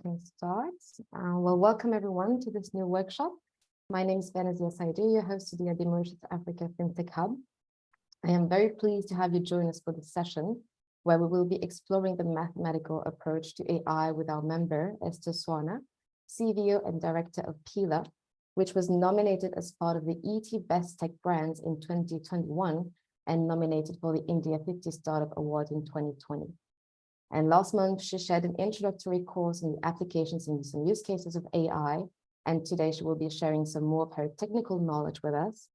can start. Well, welcome everyone to this new workshop. My name is Benazia Saidu, your host today at the Mauritius Africa FinTech Hub. I am very pleased to have you join us for this session, where we will be exploring the mathematical approach to AI with our member, Esther Swarna, CVO and Director of PILA, which was nominated as part of the ET Best Tech Brands in 2021 and nominated for the India 50 Startup Award in 2020. And last month, she shared an introductory course in the applications and some use cases of AI. And today she will be sharing some more of her technical knowledge with us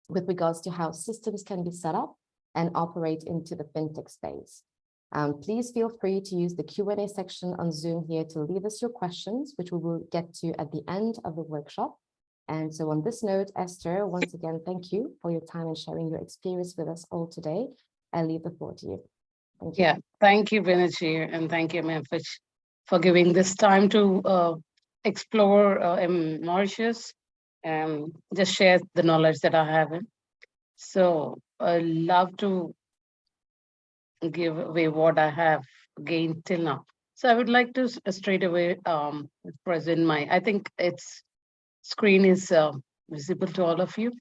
with regards to how systems can be set up and operate into the fintech space. Please feel free to use the Q&A section on Zoom here to leave us your questions, which we will get to at the end of the workshop. And so on this note, Esther, once again, thank you for your time and sharing your experience with us all today. I leave the floor to you. Thank you. Yeah, thank you, Benazia, and thank you, Memphis, for giving this time to explore Mauritius and just share the knowledge that I have. So I love to give away what I have gained till now. So I would like to straight away present I think its screen is visible to all of you.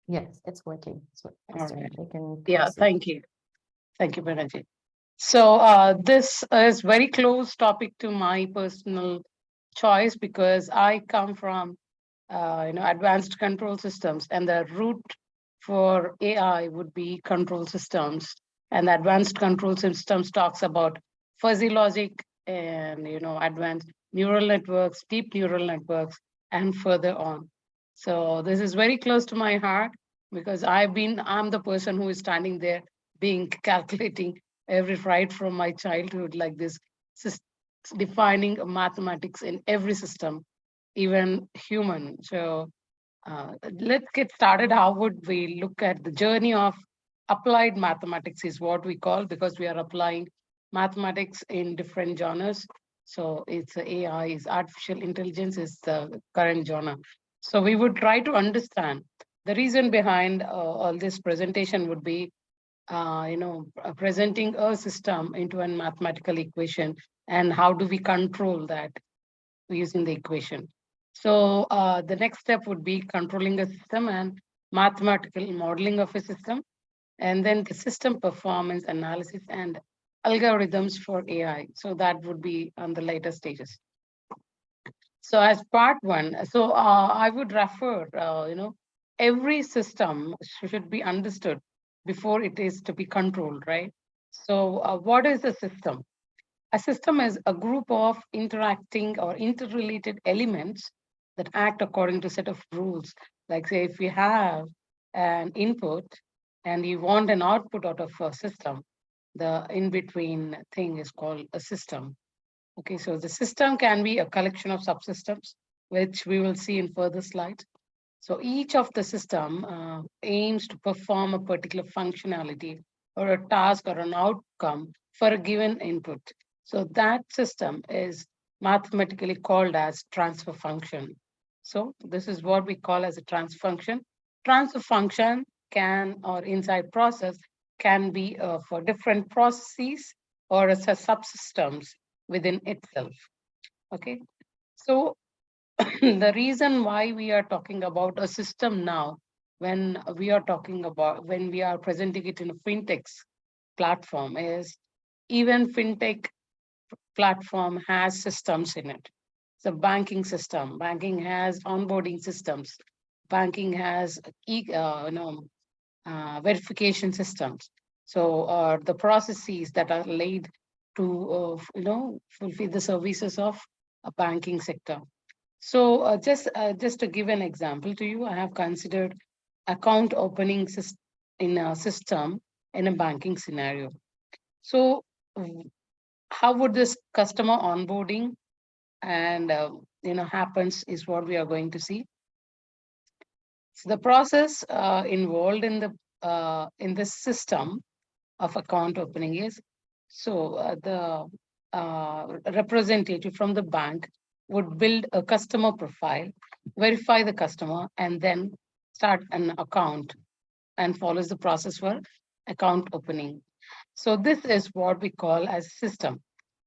Yes, it's working. All right. Yeah, yeah, thank you. Thank you, Benazia. So this is very close topic to my personal choice because I come from advanced control systems, and the root for AI would be control systems. And the advanced control systems talks about fuzzy logic and advanced neural networks, deep neural networks, and further on. So this is very close to my heart because I'm the person who is standing there calculating right from my childhood, like this, defining mathematics in every system, even human. So let's get started. How would we look at the journey of applied mathematics is what we call, because we are applying mathematics in different genres. So it's AI, is artificial intelligence is the current genre. So we would try to understand the reason behind all this presentation would be presenting a system into a mathematical equation and how do we control that using the equation. So the next step would be controlling a system and mathematical modeling of a system, and then the system performance analysis and algorithms for AI. So that would be on the later stages. So as part one, so I would refer, every system should be understood before it is to be controlled, right? So what is a system? A system is a group of interacting or interrelated elements that act according to a set of rules. Like say, if you have an input and you want an output out of a system, the in-between thing is called a system. Okay, so the system can be a collection of subsystems, which we will see in further slides. So each of the system aims to perform a particular functionality or a task or an outcome for a given input. So that system is mathematically called as transfer function. So this is what we call as a transfer function. Transfer function can, or inside process, can be for different processes or as a subsystems within itself. Okay, so the reason why we are talking about a system now, when we are presenting it in a fintech's platform, is even fintech platform has systems in it. The banking system, banking has onboarding systems, banking has verification systems. So the processes that are laid to fulfill the services of a banking sector. So just to give an example to you, I have considered account opening in a system in a banking scenario. So how would this customer onboarding and happens is what we are going to see. So the process involved in this system of account opening is, so the representative from the bank would build a customer profile, verify the customer, and then start an account and follows the process for account opening. So this is what we call as system.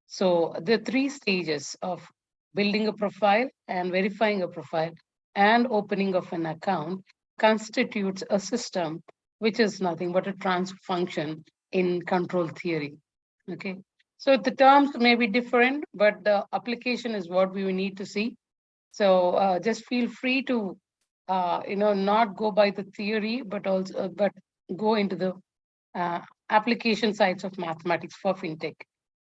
So the 3 stages of building a profile and verifying a profile and opening of an account constitutes a system, which is nothing but a transfer function in control theory. Okay. So the terms may be different, but the application is what we need to see. So just feel free to, not go by the theory, but also, but go into the application sides of mathematics for FinTech.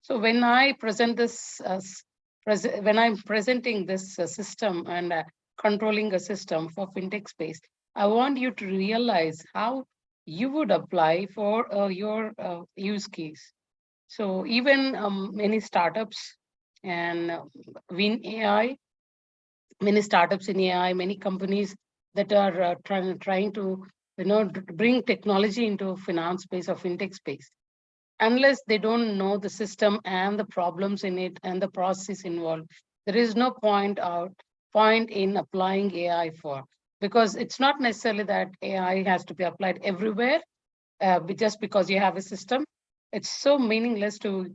So when I present this, when I'm presenting this system and controlling a system for FinTech space, I want you to realize how you would apply for your use case. So even many startups and Win AI, many startups in AI, many companies that are trying to bring technology into finance space or fintech space. Unless they don't know the system and the problems in it and the process involved, there is no point in applying AI for, because it's not necessarily that AI has to be applied everywhere just because you have a system. It's so meaningless to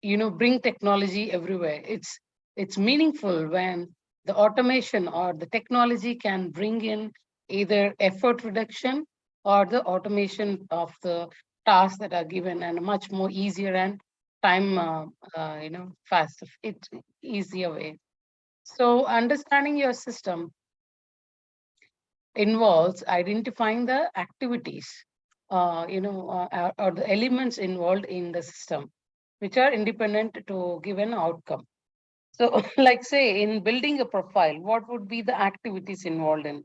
bring technology everywhere. It's meaningful when the automation or the technology can bring in either effort reduction or the automation of the tasks that are given, and much more easier and time fast, it easier way. So understanding your system involves identifying the activities, or the elements involved in the system, which are independent to give an outcome. So, like say, in building a profile, what would be the activities involved in?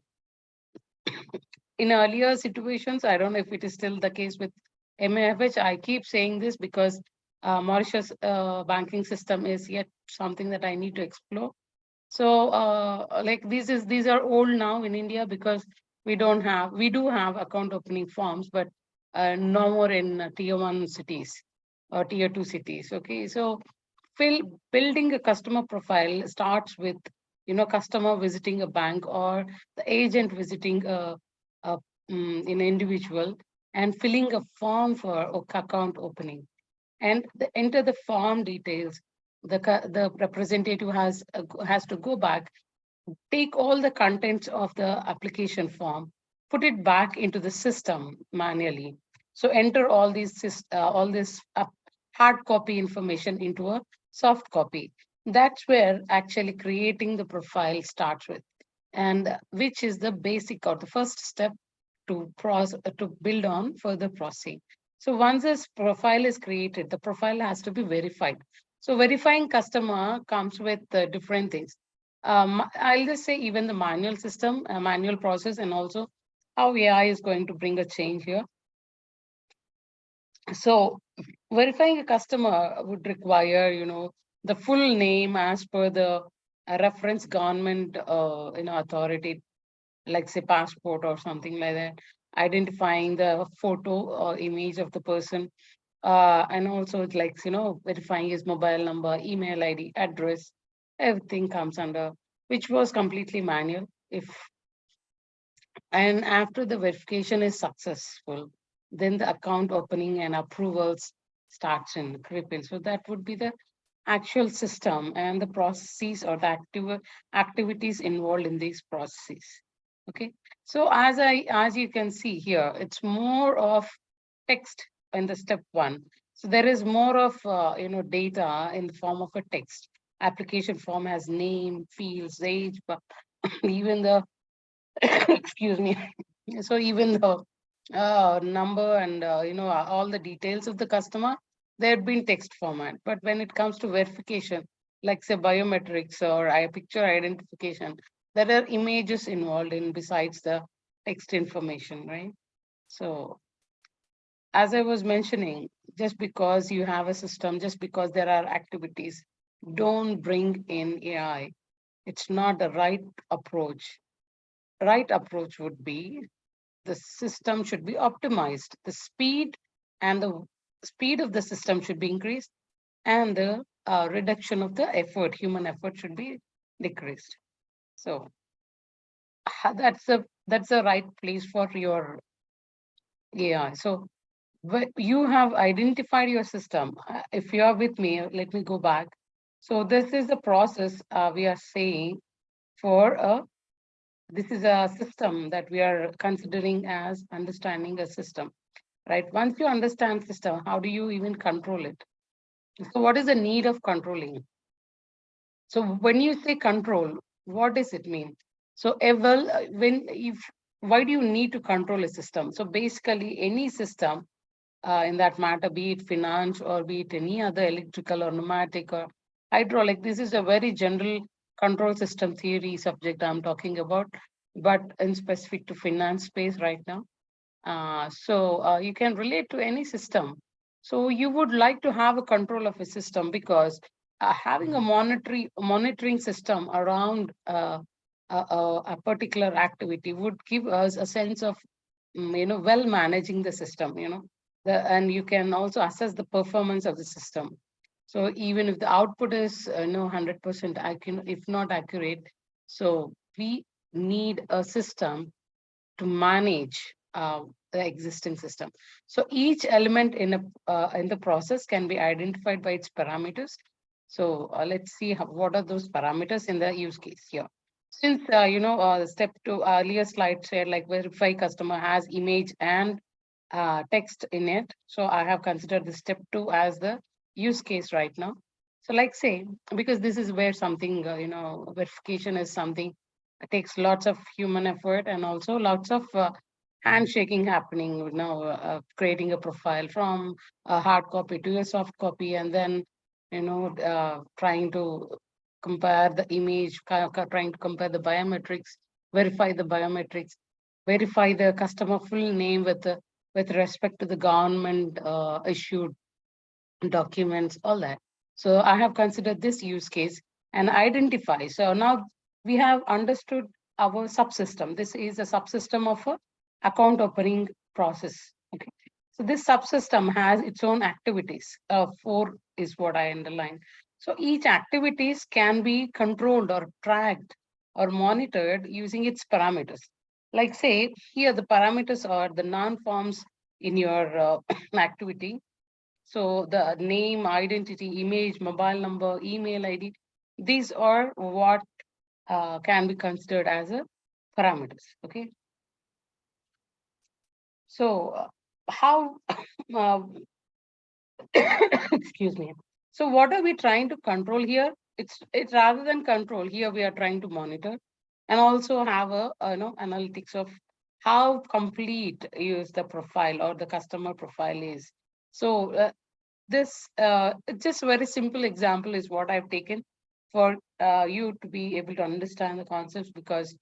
In earlier situations, I don't know if it is still the case with MAFH. I keep saying this because Mauritius banking system is yet something that I need to explore. So, like these are old now in India, because we do have account opening forms, but no more in tier 1 cities or tier 2 cities. Okay, so building a customer profile starts with customer visiting a bank or the agent visiting a an individual and filling a form for account opening, and enter the form details. The representative has to go back, take all the contents of the application form, put it back into the system manually. So enter all this hard copy information into a soft copy. That's where actually creating the profile starts with, and which is the basic or the first step to build on further processing. So once this profile is created, the profile has to be verified. So verifying customer comes with different things. I'll just say even the manual system, manual process, and also how AI is going to bring a change here. So verifying a customer would require, the full name as per the reference government, authority, like say passport or something like that, identifying the photo or image of the person, and also like, verifying his mobile number, email ID, address, everything comes under, which was completely manual. And after the verification is successful, then the account opening and approvals starts in Cripple. So that would be the actual system and the processes or the activities involved in these processes. Okay. So as you can see here, it's more of text in the step 1. So there is more of data in the form of a text. Application form has name, fields, age, but even the excuse me. So even the number and all the details of the customer, they've been text format. But when it comes to verification, like say biometrics or picture identification, there are images involved in besides the text information, right? So as I was mentioning, just because you have a system, just because there are activities, don't bring in AI. It's not the right approach. Right approach would be the system should be optimized. The speed of the system should be increased, and the reduction of the effort, human effort, should be decreased. So that's the right place for your AI. So You have identified your system. If you are with me, let me go back. So this is the process we are saying for this is a system that we are considering as understanding a system, right? Once you understand system, how do you even control it? So what is the need of controlling? So when you say control, what does it mean? So why do you need to control a system? So basically any system in that matter, be it finance or be it any other electrical or pneumatic or hydraulic, this is a very general control system theory subject I'm talking about, but in specific to finance space right now. You can relate to any system. So you would like to have a control of a system because having a monitoring system around a particular activity would give us a sense of well managing the system. And you can also assess the performance of the system. So even if the output is 100% accurate, if not accurate, so we need a system to manage the existing system. So each element in the process can be identified by its parameters. So let's see what are those parameters in the use case here. Since step 2 earlier slide said like verify customer has image and text in it. So I have considered the step 2 as the use case right now. So like say, because this is where something, verification is something it takes lots of human effort and also lots of handshaking happening, creating a profile from a hard copy to a soft copy, and then, trying to compare the image, trying to compare the biometrics, verify the customer full name with respect to the government issued documents, all that. So I have considered this use case and identify. So now we have understood our subsystem. This is a subsystem of a account opening process. Okay. So this subsystem has its own activities. 4 is what I underline. So each activities can be controlled or tracked or monitored using its parameters. Like say here the parameters are the non-forms in your activity. So the name, identity, image, mobile number, email ID, these are what can be considered as a parameters. Okay. So how, uh, excuse me. So what are we trying to control here? It's rather than control here, we are trying to monitor and also have a analytics of how complete is the profile or the customer profile is. So this just very simple example is what I've taken for you to be able to understand the concepts because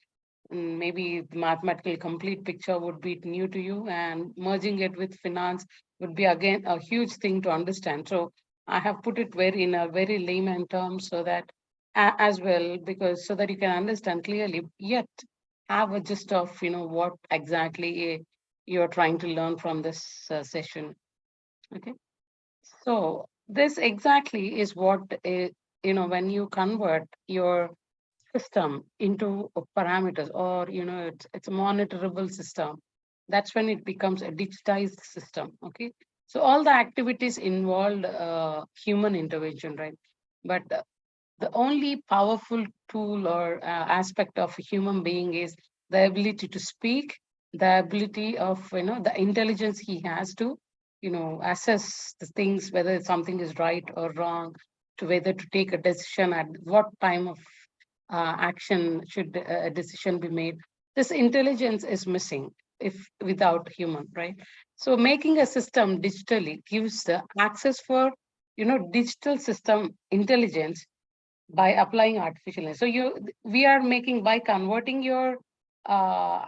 maybe the mathematical complete picture would be new to you and merging it with finance would be again a huge thing to understand. So I have put it very in a very layman terms so that as well because so that you can understand clearly yet have a gist of what exactly you're trying to learn from this session. Okay. So this exactly is what, when you convert your system into parameters or, it's a monitorable system, that's when it becomes a digitized system. Okay. So all the activities involved human intervention, right? But the only powerful tool or aspect of a human being is the ability to speak, the ability of the intelligence he has to assess the things whether something is right or wrong, to whether to take a decision at what time of action should a decision be made. This intelligence is missing if without human, right? So making a system digitally gives the access for digital system intelligence by applying artificial intelligence. So we are making by converting your uh,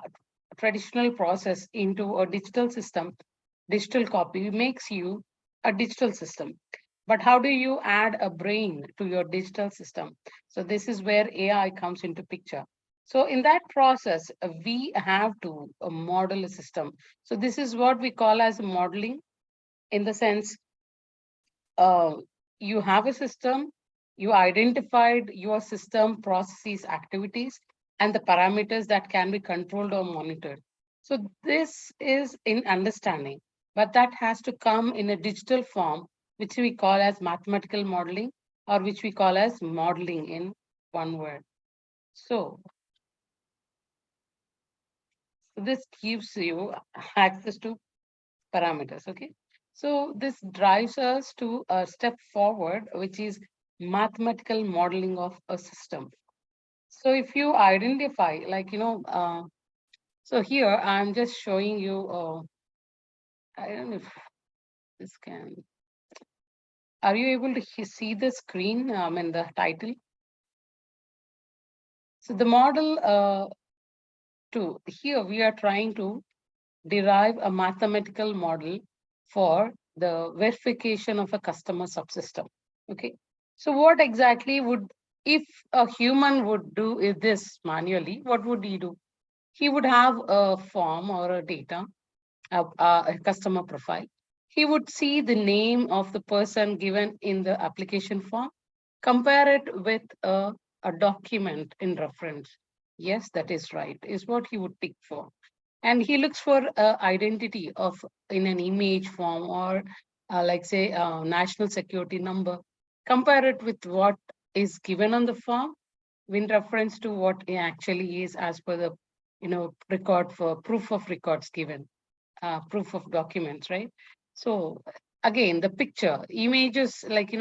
traditional process into a digital system, digital copy makes you a digital system. But how do you add a brain to your digital system? So this is where AI comes into picture. So in that process, we have to model a system. So this is what we call as modeling in the sense uh, you have a system, you identified your system processes activities and the parameters that can be controlled or monitored. So this is in understanding. but that has to come in a digital form, which we call as mathematical modeling, or which we call as modeling in one word. So this gives you access to parameters, okay? So this drives us to a step forward, which is mathematical modeling of a system. So if you identify, like, so here I'm just showing you, I don't know if this can, are you able to see the screen, and the title? So the model here we are trying to derive a mathematical model for the verification of a customer subsystem. Okay. So what exactly would, if a human would do this manually, what would he do? He would have a form or a data, a customer profile. He would see the name of the person given in the application form, compare it with a document in reference. Yes, that is right, is what he would tick for. And he looks for identity of in an image form, or like say national security number, compare it with what is given on the form in reference to what it actually is as per the record for proof of records given, proof of documents, right? So again, the picture images, like,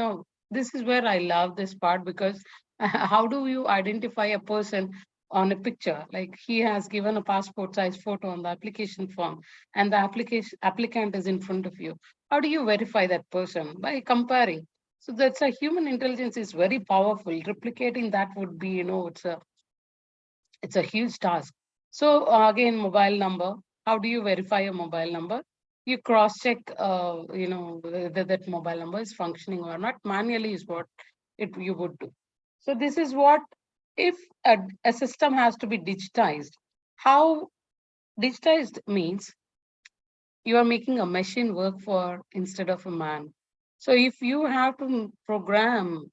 this is where I love this part, because how do you identify a person on a picture? Like, he has given a passport size photo on the application form, and the applicant is in front of you. How do you verify that person? By comparing. So that's a human intelligence is very powerful. Replicating that would be, it's a huge task. So again, mobile number. How do you verify a mobile number? You cross-check, whether that mobile number is functioning or not. Manually is what you would do. So this is what, if a system has to be digitized. How digitized means you are making a machine work for instead of a man. So if you have to program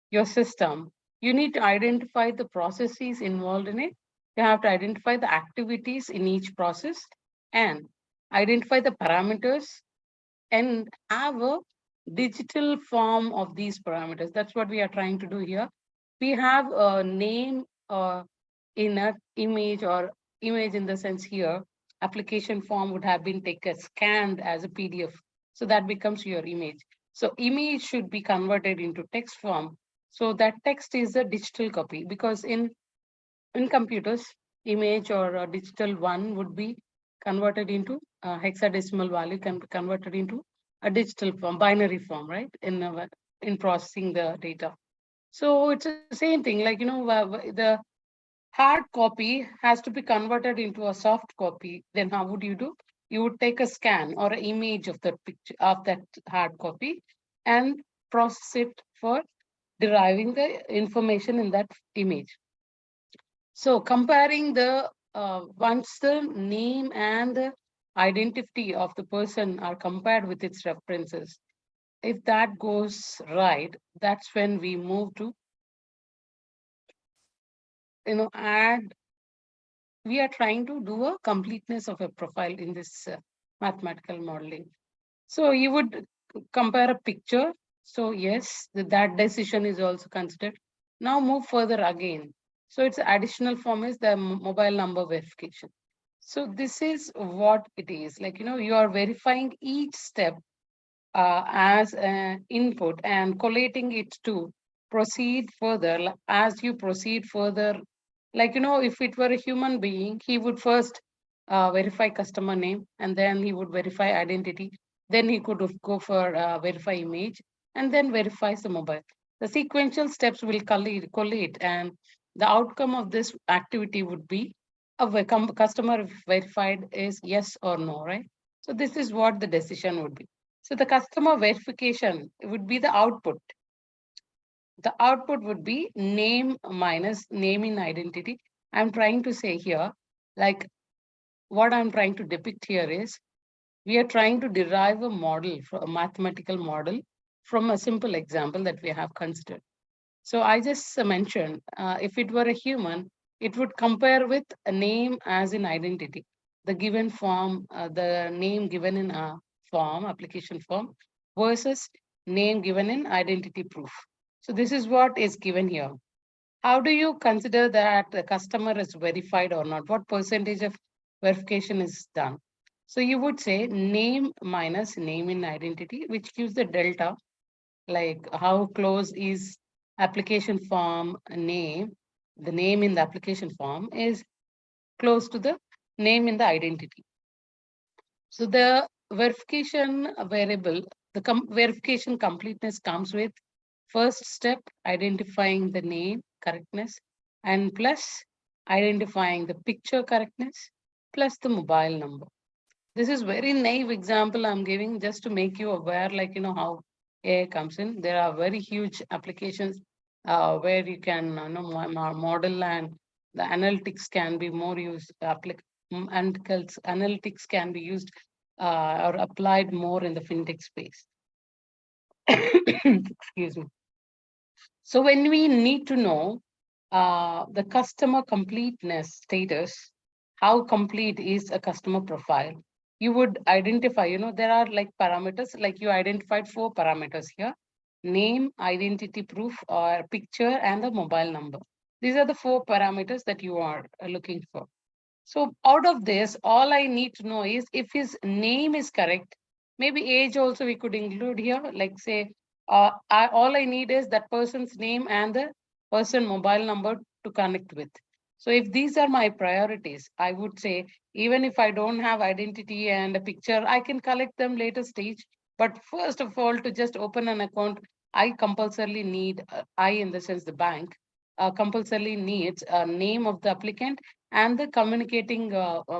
your system, you need to identify the processes involved in it. You have to identify the activities in each process and identify the parameters and have a digital form of these parameters. That's what we are trying to do here. We have a name in an image, or image in the sense here, application form would have been taken scanned as a PDF. So that becomes your image. So image should be converted into text form. So that text is a digital copy, because in computers, image or a digital one would be converted into hexadecimal value, can be converted into a digital form, binary form, right? In processing the data. So it's the same thing, like, the hard copy has to be converted into a soft copy. Then how would you do? You would take a scan or an image of that picture of that hard copy and process it for deriving the information in that image. So comparing the once the name and the identity of the person are compared with its references, if that goes right, that's when we move to, add. We are trying to do a completeness of a profile in this mathematical modeling. So you would compare a picture. So yes, that decision is also considered. Now move further again. So its additional form is the mobile number verification. So this is what it is. Like, you are verifying each step as an input and collating it to proceed further. As you proceed further, like, if it were a human being, he would first verify customer name, and then he would verify identity. Then he could go for verify image, and then verifies the mobile. The sequential steps will collate, and the outcome of this activity would be a customer verified is yes or no, right? So this is what the decision would be. So the customer verification would be the output. The output would be name minus name in identity. I'm trying to say here, like, what I'm trying to depict here is, we are trying to derive a model, a mathematical model, from a simple example that we have considered. So I just mentioned, if it were a human, it would compare with a name as in identity. the given form, the name given in a form, application form, versus name given in identity proof. So this is what is given here. How do you consider that the customer is verified or not? What percentage of verification is done? So you would say name minus name in identity, which gives the delta, like how close is application form name, the name in the application form is close to the name in the identity. So the verification variable, the verification completeness comes with first step, identifying the name correctness, and plus identifying the picture correctness, plus the mobile number. This is very naive example I'm giving just to make you aware, like, how AI comes in. There are very huge applications where you can model, and the analytics can be more used, analytics can be used or applied more in the fintech space. Excuse me. So when we need to know the customer completeness status, how complete is a customer profile, you would identify, there are like parameters, like you identified 4 parameters here: name, identity proof, or picture, and the mobile number. These are the 4 parameters that you are looking for. So out of this, all I need to know is if his name is correct, maybe age also we could include here, like say, all I need is that person's name and the person mobile number to connect with. So if these are my priorities, I would say, even if I don't have identity and a picture, I can collect them later stage. But first of all, to just open an account, I compulsorily need, I in the sense the bank, compulsorily needs a name of the applicant and the communicating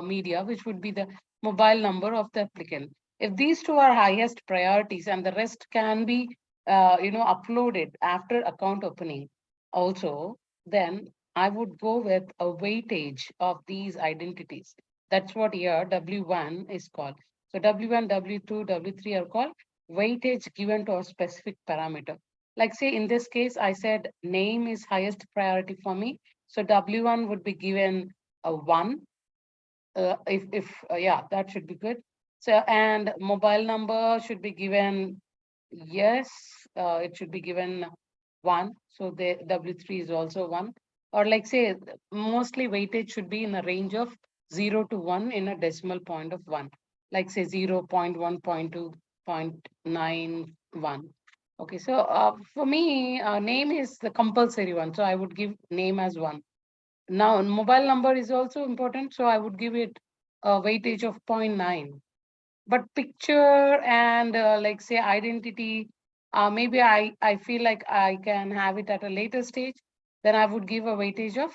media, which would be the mobile number of the applicant. If these two are highest priorities and the rest can be, uploaded after account opening also, then I would go with a weightage of these identities. That's what here W1 is called. So W1, W2, W3 are called weightage given to a specific parameter. Like say in this case, I said name is highest priority for me. So W1 would be given a 1. Yeah, that should be good. So, and mobile number should be given, yes, it should be given 1. So the W3 is also 1. Or like say, mostly weightage should be in a range of 0 to 1 in a decimal point of 1. Like say 0, 0.1, 0.2, 0.91. Okay, so for me, name is the compulsory one. So I would give name as 1. Now, mobile number is also important, so I would give it a weightage of 0.9. But picture and like say identity, maybe I feel like I can have it at a later stage. Then I would give a weightage of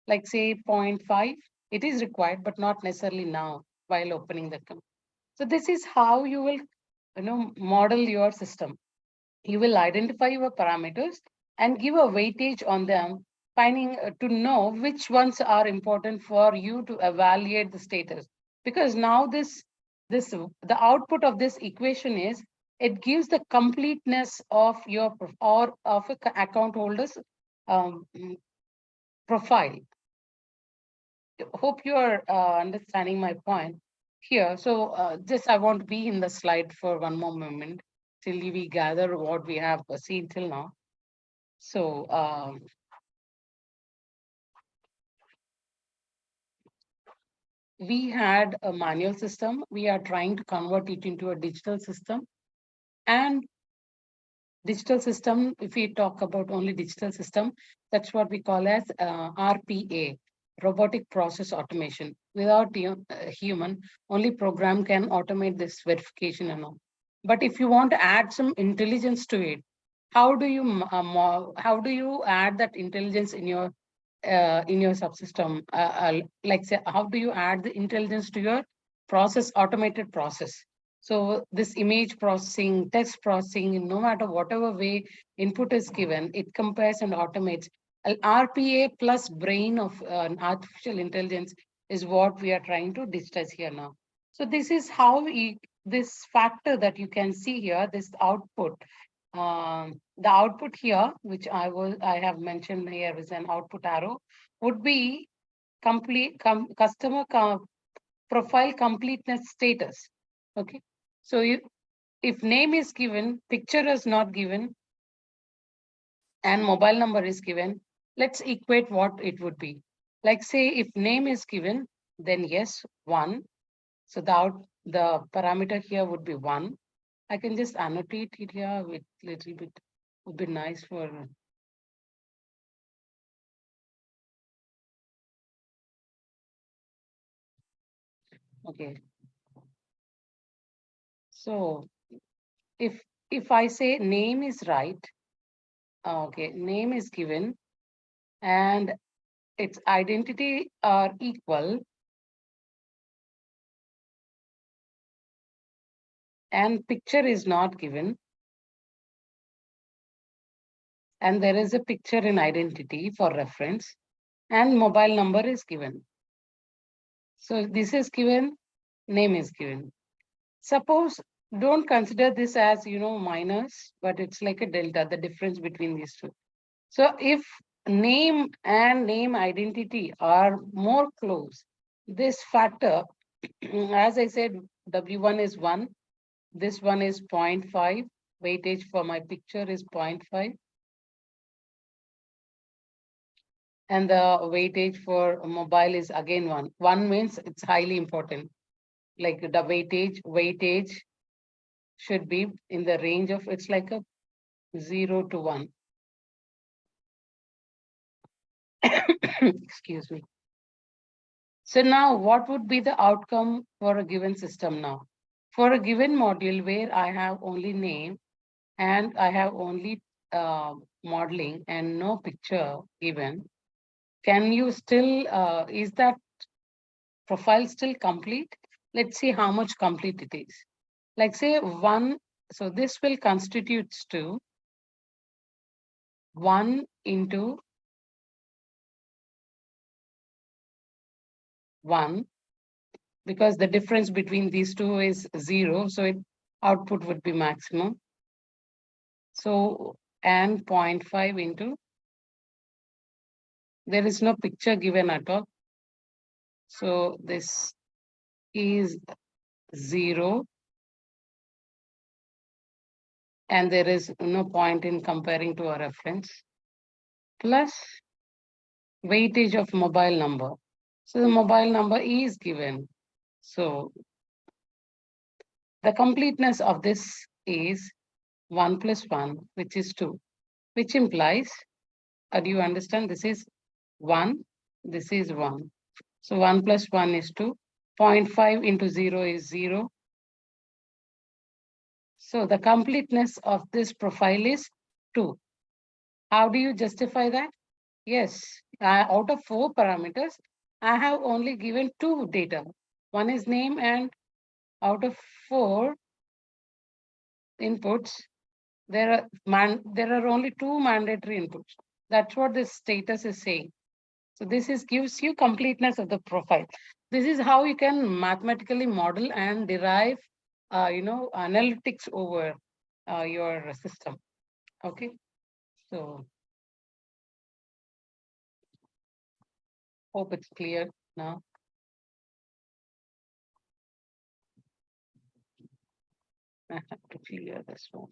like say 0.5. It is required, but not necessarily now while opening the account. So this is how you will, model your system. You will identify your parameters and give a weightage on them, finding to know which ones are important for you to evaluate the status. Because now the output of this equation is, it gives the completeness of your or of a account holder's profile. Hope you are understanding my point here. So this I want to be in the slide for one more moment till we gather what we have seen till now. So we had a manual system. We are trying to convert it into a digital system. And digital system, if we talk about only digital system, that's what we call as RPA, robotic process automation. Without human, only program can automate this verification and all. But if you want to add some intelligence to it, how do you add that intelligence in your subsystem? Like say, how do you add the intelligence to your automated process? So this image processing, text processing, no matter whatever way input is given, it compares and automates. RPA plus brain of artificial intelligence is what we are trying to digitize here now. So this is how this factor that you can see here, this output, the output here, which I have mentioned here is an output arrow, would be complete customer profile completeness status. Okay, so if name is given, picture is not given, and mobile number is given, let's equate what it would be. Like say if name is given, then yes, 1. So the parameter here would be 1. I can just annotate it here with little bit, would be nice for. Okay. So if I say name is right, okay, name is given and its identity are equal, and picture is not given, and there is a picture in identity for reference, and mobile number is given. So this is given, name is given. Suppose, don't consider this as, minus, but it's like a delta, the difference between these two. So if name and name identity are more close, this factor, as I said, W1 is 1, this one is 0.5, weightage for my picture is 0.5. And the weightage for mobile is again 1. 1 means it's highly important. Like the weightage should be in the range of, it's like a 0 to 1. Excuse me. So now what would be the outcome for a given system now? For a given module where I have only name and I have only modeling and no picture given, can you still, is that profile still complete? Let's see how much complete it is. Like say 1, so this will constitutes to 1 into 1, because the difference between these two is 0, so output would be maximum. So, and 0.5 into, there is no picture given at all. So this is 0. And there is no point in comparing to a reference. Plus weightage of mobile number. So the mobile number is given. So the completeness of this is 1 plus 1, which is 2, which implies, do you understand? This is 1, this is 1. So 1 plus 1 is 2. 0.5 into 0 is 0. So the completeness of this profile is 2. How do you justify that? Yes, out of 4 parameters, I have only given 2 data. One is name, and out of 4 inputs, there are only 2 mandatory inputs. That's what this status is saying. So this gives you completeness of the profile. This is how you can mathematically model and derive, analytics over your system. Okay, so hope it's clear now. I have to clear this one.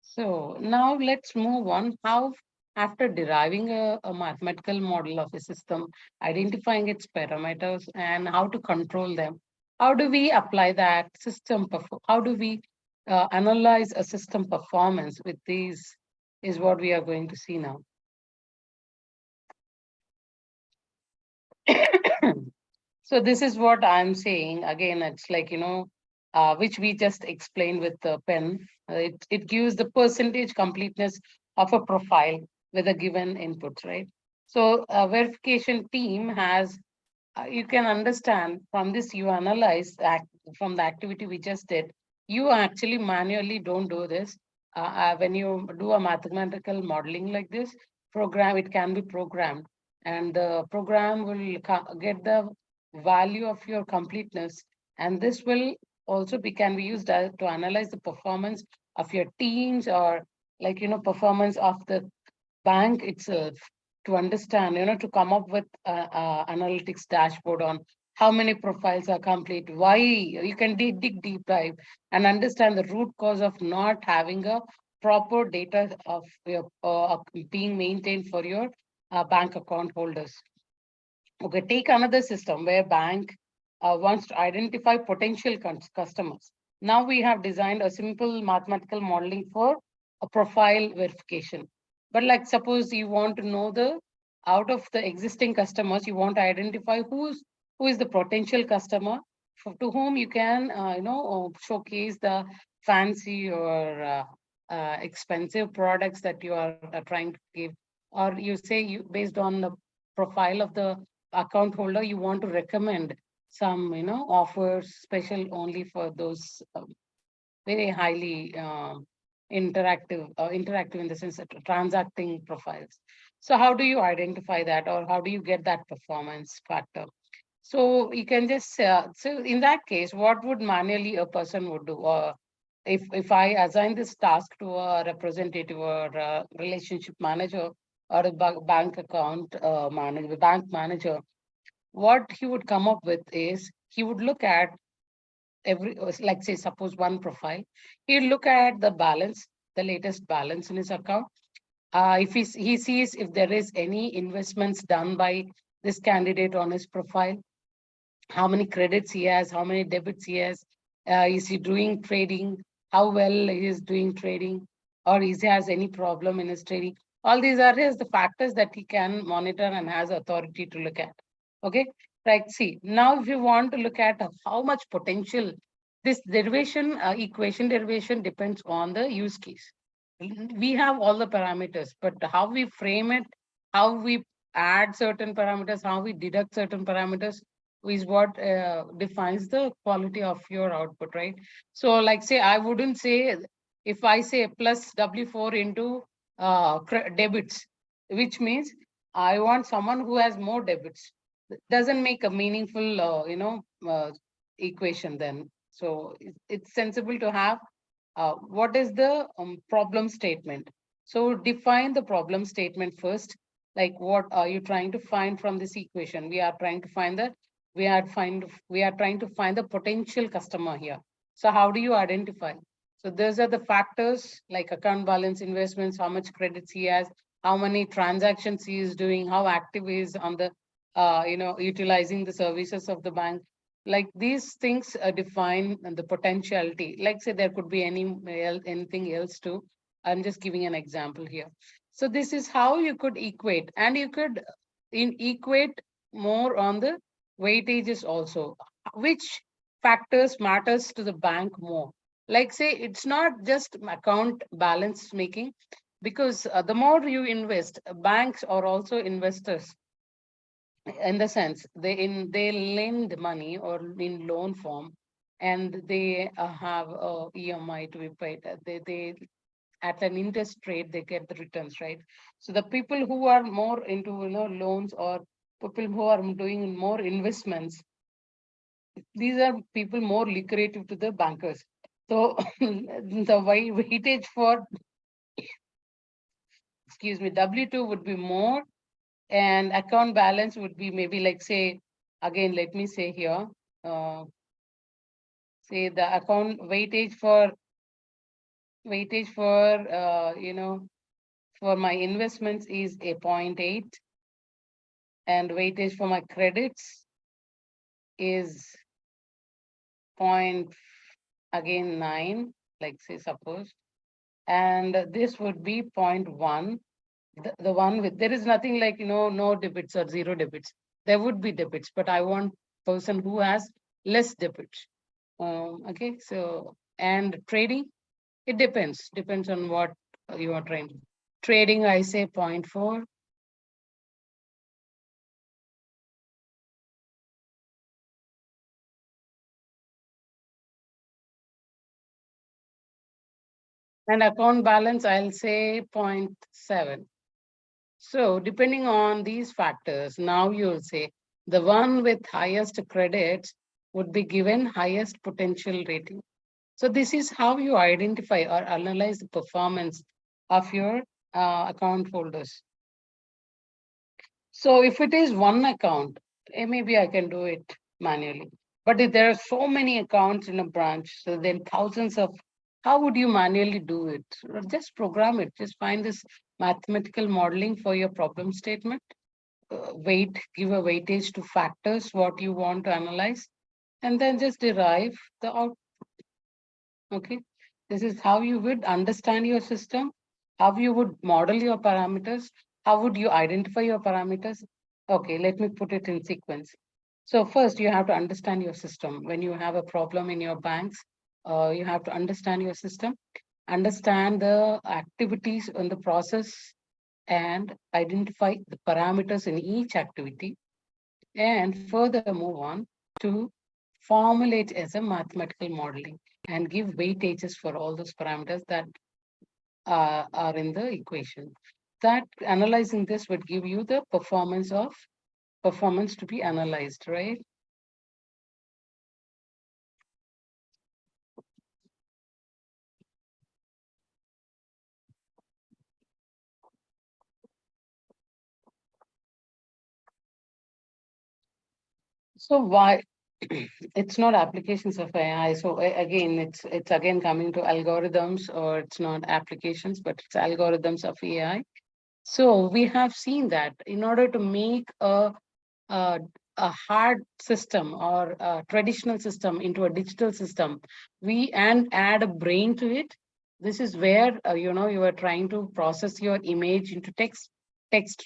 So now let's move on. How, after deriving a mathematical model of a system, identifying its parameters and how to control them, how do we apply that system? How do we analyze a system performance with these is what we are going to see now. So this is what I'm saying. Again, it's like, which we just explained with the pen. It gives the percentage completeness of a profile with a given input, right? So a verification team has, you can understand from this, you analyze that from the activity we just did, you actually manually don't do this. When you do a mathematical modeling like this, it can be programmed, and the program will get the value of your completeness, and this will also can be used to analyze the performance of your teams, or like performance of the bank itself to understand, to come up with analytics dashboard on how many profiles are complete, why you can dig deep dive and understand the root cause of not having a proper data of your being maintained for your bank account holders. Okay, take another system where bank wants to identify potential customers. Now we have designed a simple mathematical modeling for a profile verification. But like suppose you want to know the out of the existing customers, you want to identify who is the potential customer to whom you can showcase the fancy or expensive products that you are trying to give, or you say you based on the profile of the account holder, you want to recommend some offers special only for those very highly interactive in the sense that transacting profiles. So how do you identify that, or how do you get that performance factor? So you can just so in that case, what would manually a person would do, or if I assign this task to a representative or a relationship manager or a bank account manager, bank manager, what he would come up with is he would look at every, like say, suppose one profile, he'll look at the balance, the latest balance in his account. If he sees if there is any investments done by this candidate on his profile, how many credits he has, how many debits he has, is he doing trading, how well he is doing trading, or is he has any problem in his trading. All these are the factors that he can monitor and has authority to look at. Okay, right. See, now if you want to look at how much potential, this derivation, equation derivation depends on the use case. We have all the parameters, but how we frame it, how we add certain parameters, how we deduct certain parameters is what defines the quality of your output, right? So like say, I wouldn't say, if I say plus W4 into debits, which means I want someone who has more debits. Doesn't make a meaningful, equation then. So it's sensible to have what is the problem statement. So define the problem statement first. Like what are you trying to find from this equation? We are trying to find the we are trying to find the potential customer here. So how do you identify? So those are the factors like account balance, investments, how much credits he has, how many transactions he is doing, how active he is on the utilizing the services of the bank. Like these things define the potentiality. Like say there could be anything else too. I'm just giving an example here. So this is how you could equate, and you could equate more on the weightages also. Which factors matters to the bank more? Like say it's not just account balance making, because the more you invest, banks are also investors, in the sense they lend money or in loan form, and they have a EMI to be paid. They at an interest rate they get the returns, right? So the people who are more into loans, or people who are doing more investments, these are people more lucrative to the bankers. So the weightage for W2 would be more, and account balance would be maybe like say, again, let me say here, say the account weightage for for my investments is a 0.8, and weightage for my credits is again 9, like say suppose, and this would be 0.1. The one with, there is nothing like no debits or zero debits. There would be debits, but I want person who has less debits. Okay, so and trading, it depends on what you are trying. Trading, I say 0.4. And account balance, I'll say 0.7. So depending on these factors, now you'll say the one with highest credits would be given highest potential rating. So this is how you identify or analyze the performance of your account holders. So if it is one account, maybe I can do it manually. But if there are so many accounts in a branch, so then thousands of, how would you manually do it? Just program it. Just find this mathematical modeling for your problem statement. Give a weightage to factors, what you want to analyze, and then just derive the output. Okay. This is how you would understand your system, how you would model your parameters, how would you identify your parameters. Okay, let me put it in sequence. So first you have to understand your system. When you have a problem in your banks, you have to understand your system, understand the activities in the process, and identify the parameters in each activity, and further move on to formulate as a mathematical modeling and give weightages for all those parameters that are in the equation. That analyzing this would give you the performance to be analyzed, right? So why it's not applications of AI? So again, it's again coming to algorithms, or it's not applications, but it's algorithms of AI. So we have seen that in order to make a, a hard system or a traditional system into a digital system, we and add a brain to it. This is where you are trying to process your image into text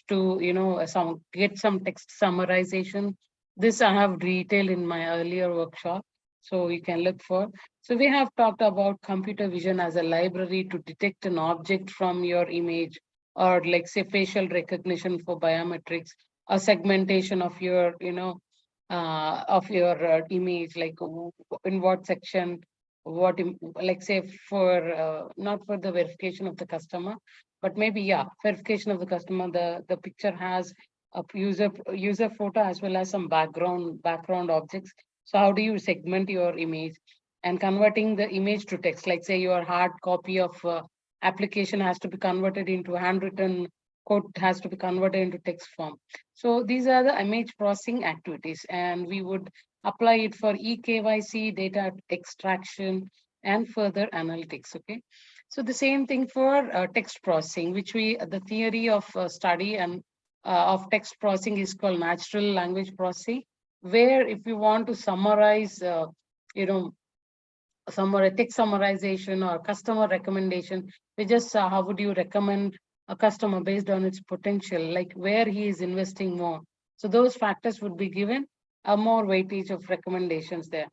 to some get some text summarization. This I have detailed in my earlier workshop, so you can look for. So we have talked about computer vision as a library to detect an object from your image, or like say facial recognition for biometrics, a segmentation of your image, like in what section, like say for not for the verification of the customer, but maybe yeah, verification of the customer. The picture has a user photo as well as some background objects. So how do you segment your image and converting the image to text, like say your hard copy of application has to be converted into handwritten code, has to be converted into text form. So these are the image processing activities, and we would apply it for eKYC, data extraction, and further analytics. Okay. So the same thing for text processing, which the theory of study and of text processing is called natural language processing, where if you want to summarize, you know, text summarization or customer recommendation, we just how would you recommend a customer based on its potential, like where he is investing more. So those factors would be given a more weightage of recommendations there.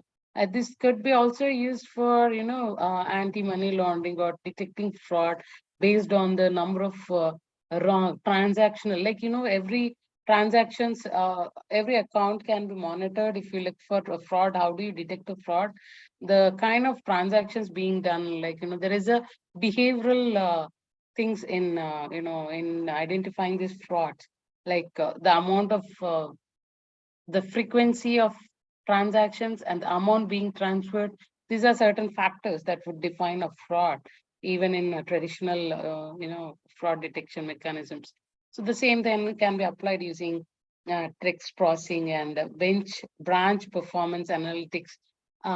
This could be also used for anti-money laundering or detecting fraud based on the number of wrong transactional, like every transactions, every account can be monitored. If you look for a fraud, how do you detect a fraud? The kind of transactions being done, like there is a behavioral things in in identifying these frauds, like the amount of the frequency of transactions and the amount being transferred. These are certain factors that would define a fraud, even in traditional fraud detection mechanisms. So the same thing can be applied using text processing and branch performance analytics.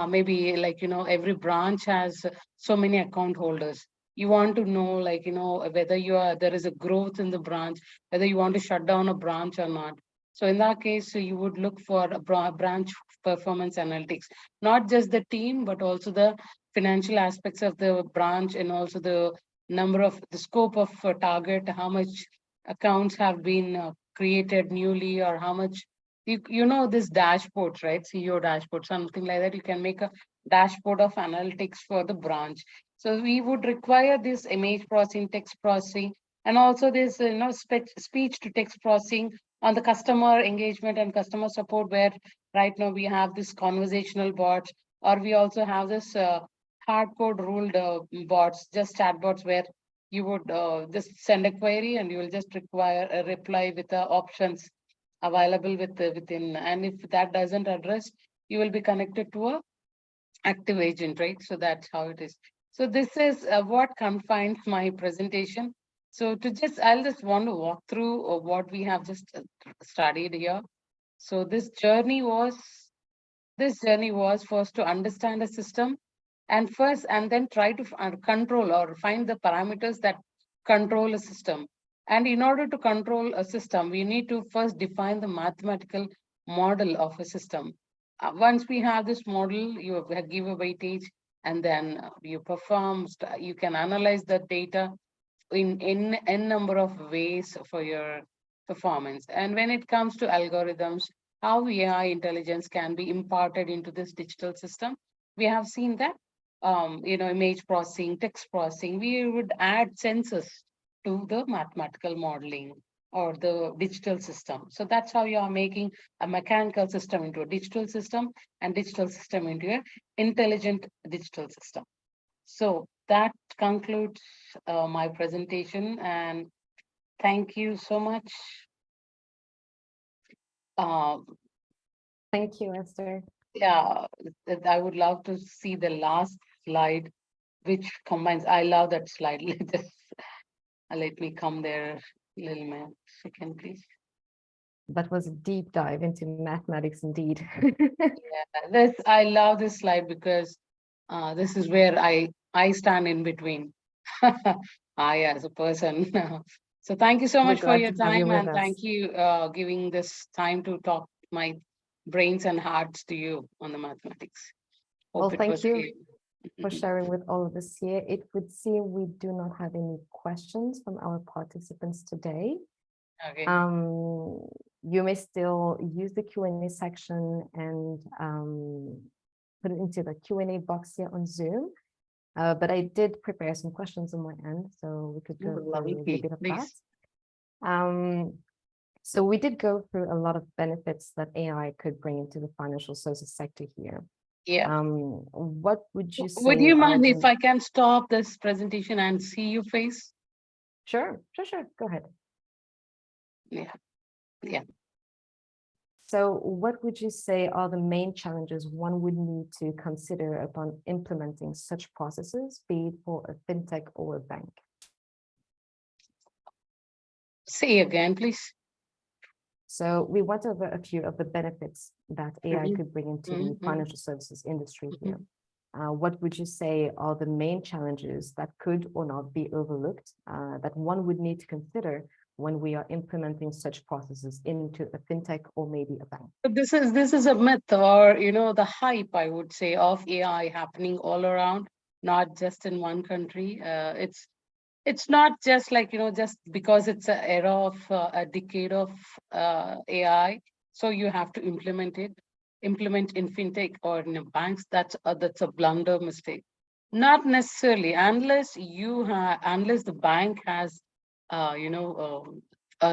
Maybe like every branch has so many account holders. You want to know, like whether there is a growth in the branch, whether you want to shut down a branch or not. So in that case, so you would look for a branch performance analytics, not just the team, but also the financial aspects of the branch, and also the the scope of target, how much accounts have been created newly, or how much, this dashboards, right? CEO dashboard, something like that. You can make a dashboard of analytics for the branch. So we would require this image processing, text processing, and also this, speech to text processing on the customer engagement and customer support, where right now we have this conversational bots, or we also have this hard code ruled bots, just chatbots, where you would just send a query and you will just require a reply with the options available within. And if that doesn't address, you will be connected to a active agent, right? So that's how it is. So this is what confines my presentation. So I'll just want to walk through what we have just studied here. So this journey was first to understand a system and then try to control or find the parameters that control a system. And in order to control a system, we need to first define the mathematical model of a system. Once we have this model, you give a weightage, and then you perform, you can analyze the data in n number of ways for your performance. And when it comes to algorithms, how AI intelligence can be imparted into this digital system, we have seen that image processing, text processing, we would add sensors to the mathematical modeling or the digital system. So that's how you are making a mechanical system into a digital system and digital system into an intelligent digital system. So that concludes my presentation, and thank you so much. Thank you, Esther. Yeah, I would love to see the last slide, which combines. I love that slide. Let me come there a little minute. Second, please. That was a deep dive into mathematics indeed. Yeah, I love this slide because this is where I stand in between. I as a person. So thank you so We're much for glad your to have you time, with and us. thank you giving this time to talk my brains and hearts to you on the mathematics. Well, Hope it thank was you clear. for sharing with all of us here. It would seem we do not have any questions from our participants today. Okay. You may still use the Q&A section and put it into the Q&A box here on Zoom. But I did prepare some questions on my end, so we could go through a bit of that. So we did go through a lot of benefits that AI could bring into the financial services sector here. Yeah. What would you say? Would you mind if I can stop this presentation and see your face? Sure. Go ahead. Yeah. So what would you say are the main challenges one would need to consider upon implementing such processes, be it for a fintech or a bank? Say again, please. So we went over a few of the benefits that AI could bring into the financial services industry here. What would you say are the main challenges that could or not be overlooked that one would need to consider when we are implementing such processes into a fintech or maybe a bank? This is a myth, or the hype, I would say, of AI happening all around, not just in one country. It's not just like just because it's an era of a decade of AI, so you have to implement in fintech or in banks. That's a blunder mistake. Not necessarily, unless unless the bank has a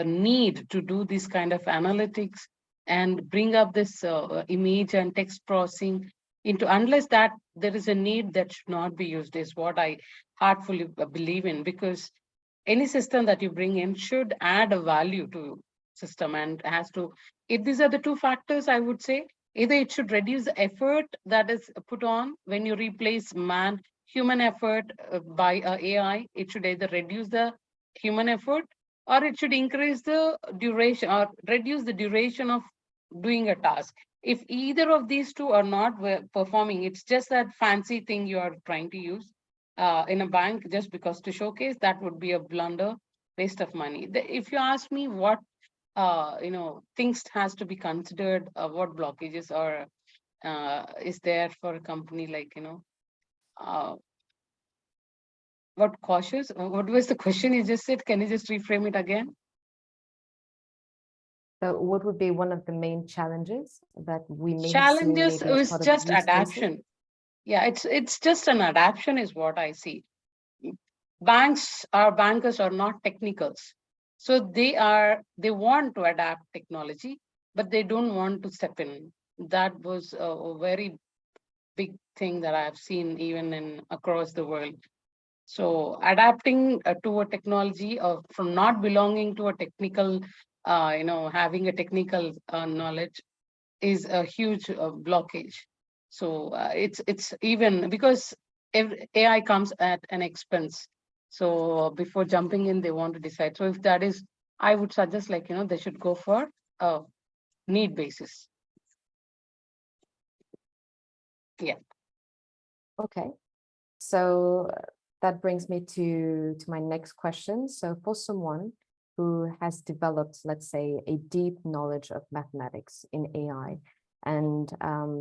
need to do this kind of analytics and bring up this image and text processing into, unless that there is a need, that should not be used, is what I heartfully believe in, because any system that you bring in should add a value to system and has to, if these are the two factors, I would say, either it should reduce the effort that is put on when you replace human effort by AI. It should either reduce the human effort, or it should increase the duration or reduce the duration of doing a task. If either of these two are not performing, it's just that fancy thing you are trying to use in a bank just because to showcase, that would be a blunder, waste of money. If you ask me what things has to be considered, what blockages are is there for a company, like what cautious, what was the question you just said? Can you just reframe it again? So what would be one of the main challenges that we may challenges is just adaptation. Yeah, it's just an adaptation is what I see. Bankers are not technicals, so they want to adapt technology, but they don't want to step in. That was a very big thing that I have seen even in across the world. So adapting to a technology from not belonging to a technical, having a technical knowledge is a huge blockage. So it's even because AI comes at an expense. So before jumping in, they want to decide. So if that is, I would suggest they should go for a need basis. Yeah. Okay. So that brings me to my next question. So for someone who has developed, let's say, a deep knowledge of mathematics in AI and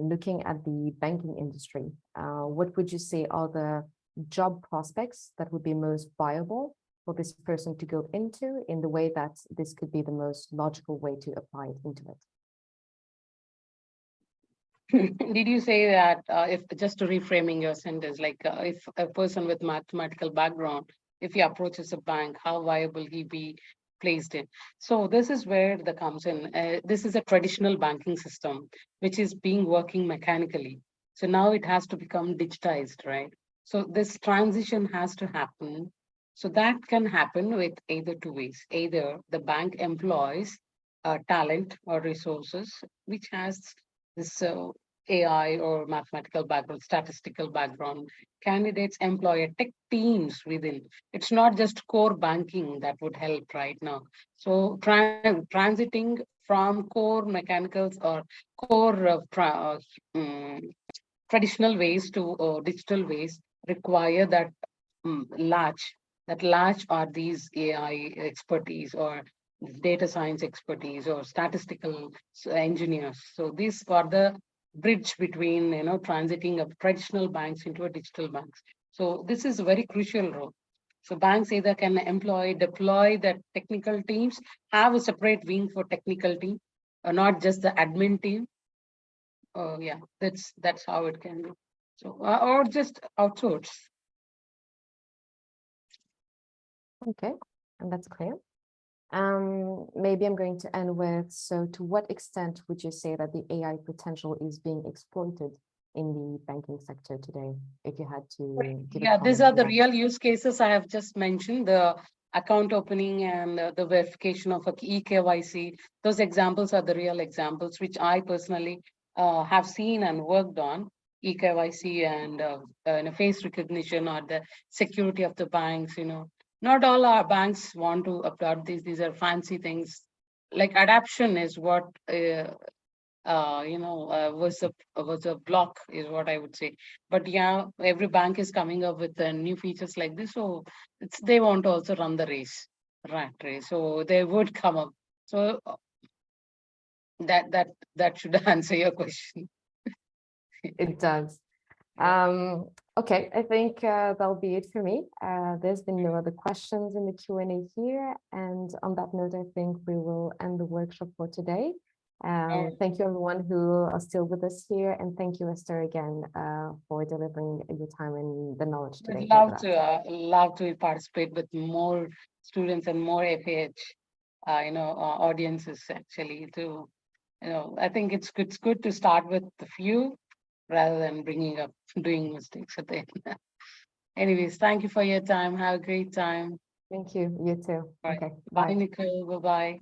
looking at the banking industry, what would you say are the job prospects that would be most viable for this person to go into in the way that this could be the most logical way to apply it into it? Did you say that if just to reframing your sentence, if a person with mathematical background, if he approaches a bank, how viable he be placed in? So this is where the comes in. This is a traditional banking system, which is being working mechanically. So now it has to become digitized, right? So this transition has to happen. So that can happen with either two ways. Either the bank employs talent or resources, which has this AI or mathematical background, statistical background. Candidates employ a tech teams within. It's not just core banking that would help right now. So transiting from core mechanicals or core traditional ways to digital ways require that large are these AI expertise or data science expertise or statistical engineers. So these are the bridge between transiting of traditional banks into a digital banks. So this is a very crucial role. So banks either can deploy the technical teams, have a separate wing for technical team, or not just the admin team. Yeah, that's how it can be. So or just outsource. Okay, and that's clear. Maybe I'm going to end with, so to what extent would you say that the AI potential is being exploited in the banking sector today, if you had to give a Yeah, these comment are on the that? real use cases I have just mentioned, the account opening and the verification of a eKYC. Those examples are the real examples, which I personally have seen and worked on. eKYC and face recognition or the security of the banks, Not all our banks want to adopt these. These are fancy things. Like adaption is what was a block is what I would say. But yeah, every bank is coming up with new features like this, so they want to also run the rat race. So they would come up. So that should answer your question. It does. Yeah. Okay, I think that'll be it for me. There's been no other questions in the Q&A here. And on that note, I think we will end the workshop for today. Thank you everyone who are still with us here. And thank you, Esther, again, for delivering your time and the knowledge today. I'd love to participate with more students and more FAH, audiences actually to, I think it's good to start with a few rather than doing mistakes at the end. Anyways, thank you for your time. Have a great time. Thank you. You too. Bye. Okay. Bye, Bye. Nicole. Bye-bye.